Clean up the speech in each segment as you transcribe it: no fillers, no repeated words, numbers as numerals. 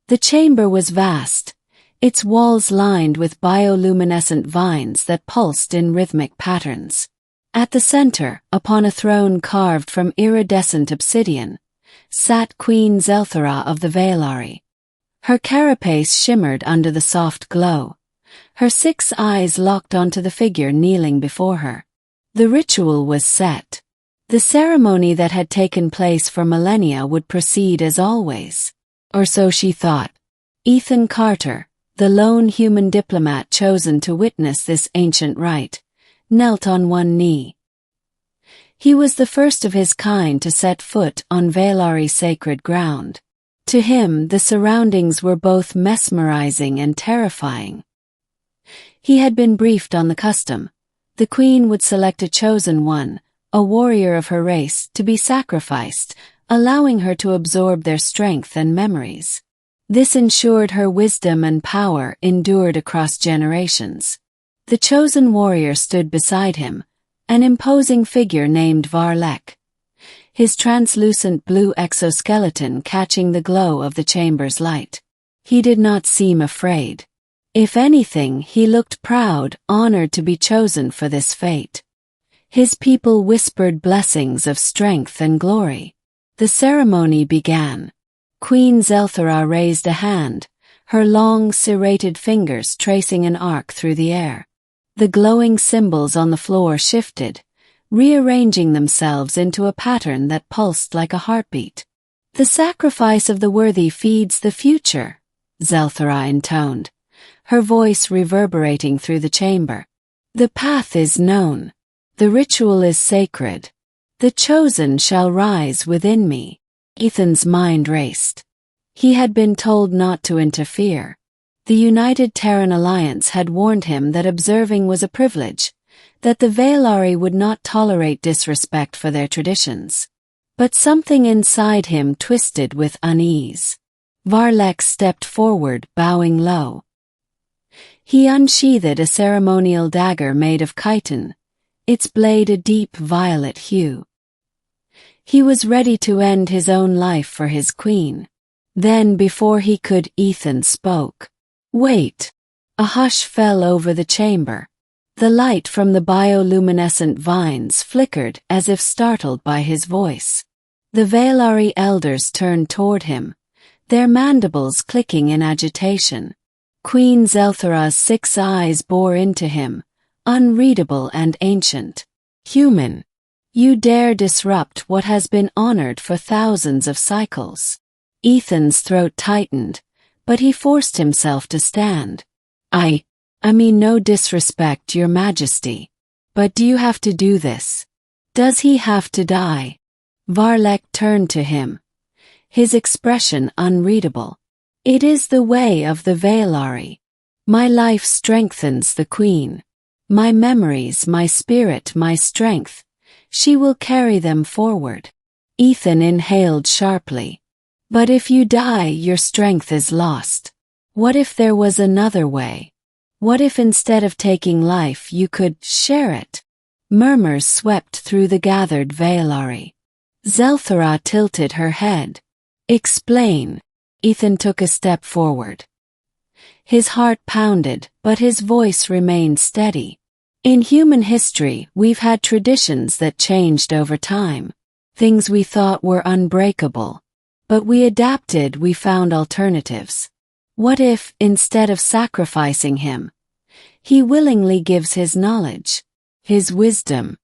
The chamber was vast, its walls lined with bioluminescent vines that pulsed in rhythmic patterns. At the center, upon a throne carved from iridescent obsidian, sat Queen Zelthara of the Vael'ari. Her carapace shimmered under the soft glow, her 6 eyes locked onto the figure kneeling before her. The ritual was set. The ceremony that had taken place for millennia would proceed as always. Or so she thought. Ethan Carter, the lone human diplomat chosen to witness this ancient rite, knelt on one knee. He was the first of his kind to set foot on Vael'ari sacred ground. To him, the surroundings were both mesmerizing and terrifying. He had been briefed on the custom. The queen would select a chosen one, a warrior of her race, to be sacrificed, allowing her to absorb their strength and memories. This ensured her wisdom and power endured across generations. The chosen warrior stood beside him, an imposing figure named Vael'ari, his translucent blue exoskeleton catching the glow of the chamber's light. He did not seem afraid. If anything, he looked proud, honored to be chosen for this fate. His people whispered blessings of strength and glory. The ceremony began. Queen Zelthara raised a hand, her long, serrated fingers tracing an arc through the air. The glowing symbols on the floor shifted, rearranging themselves into a pattern that pulsed like a heartbeat. "The sacrifice of the worthy feeds the future," Zelthara intoned, her voice reverberating through the chamber. "The path is known. The ritual is sacred. The chosen shall rise within me." Ethan's mind raced. He had been told not to interfere. The United Terran Alliance had warned him that observing was a privilege, that the Vael'ari would not tolerate disrespect for their traditions. But something inside him twisted with unease. Vael'ari stepped forward, bowing low. He unsheathed a ceremonial dagger made of chitin, its blade a deep violet hue. He was ready to end his own life for his queen. Then, before he could, Ethan spoke. "Wait." A hush fell over the chamber. The light from the bioluminescent vines flickered as if startled by his voice. The Vael'ari elders turned toward him, their mandibles clicking in agitation. Queen Zelthara's 6 eyes bore into him, unreadable and ancient. "Human, you dare disrupt what has been honored for thousands of cycles." Ethan's throat tightened, but he forced himself to stand. I mean no disrespect, Your Majesty. But do you have to do this? Does he have to die?" Vael'ari turned to him, his expression unreadable. "It is the way of the Vael'ari. My life strengthens the queen. My memories, my spirit, my strength. She will carry them forward." Ethan inhaled sharply. "But if you die, your strength is lost. What if there was another way? What if instead of taking life you could share it?" Murmurs swept through the gathered Vael'ari. Zelthara tilted her head. "Explain." Ethan took a step forward. His heart pounded, but his voice remained steady. "In human history, we've had traditions that changed over time. Things we thought were unbreakable. But we adapted, we found alternatives. What if, instead of sacrificing him, he willingly gives his knowledge, his wisdom?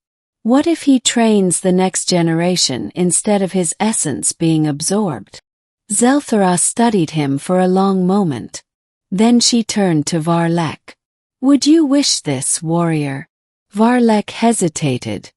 What if he trains the next generation instead of his essence being absorbed?" Zelthara studied him for a long moment. Then she turned to Vael'ari. "Would you wish this, warrior?" Vael'ari hesitated.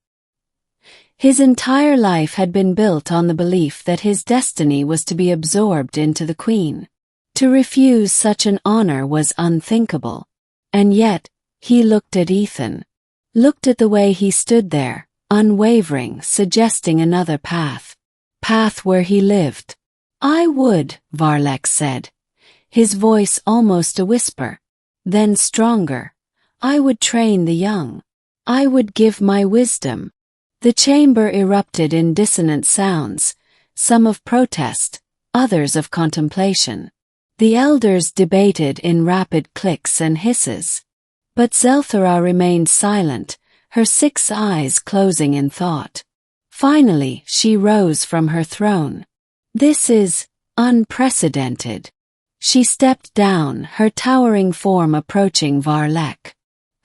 His entire life had been built on the belief that his destiny was to be absorbed into the queen. To refuse such an honor was unthinkable. And yet, he looked at Ethan. Looked at the way he stood there, unwavering, suggesting another path. Path where he lived. "I would," Vael'ari said, his voice almost a whisper. Then stronger. "I would train the young. I would give my wisdom." The chamber erupted in dissonant sounds, some of protest, others of contemplation. The elders debated in rapid clicks and hisses. But Zelthara remained silent, her 6 eyes closing in thought. Finally, she rose from her throne. "This is unprecedented." She stepped down, her towering form approaching Vael'ari.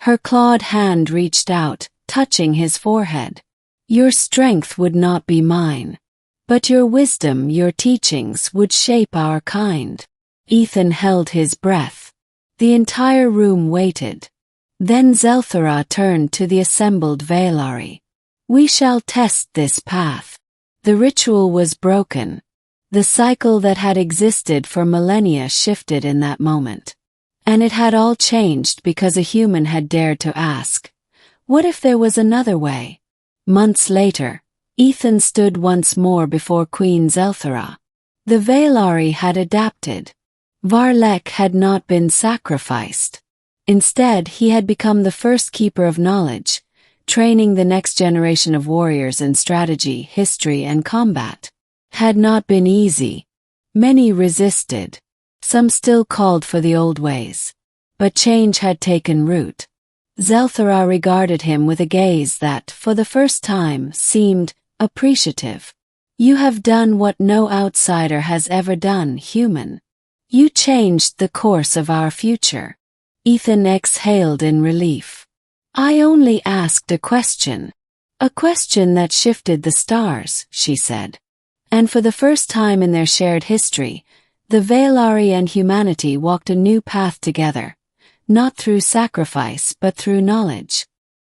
Her clawed hand reached out, touching his forehead. "Your strength would not be mine. But your wisdom, your teachings would shape our kind." Ethan held his breath. The entire room waited. Then Zelthara turned to the assembled Vael'ari. "We shall test this path." The ritual was broken. The cycle that had existed for millennia shifted in that moment. And it had all changed because a human had dared to ask, what if there was another way? Months later, Ethan stood once more before Queen Zelthara. The Vael'ari had adapted. Vael'ari had not been sacrificed. Instead, he had become the first keeper of knowledge, training the next generation of warriors in strategy, history, and combat. Had not been easy. Many resisted. Some still called for the old ways. But change had taken root. Zelthara regarded him with a gaze that, for the first time, seemed appreciative. "You have done what no outsider has ever done, human. You changed the course of our future." Ethan exhaled in relief. "I only asked a question. A question that shifted the stars," she said. And for the first time in their shared history, the Vael'ari and humanity walked a new path together, not through sacrifice but through knowledge.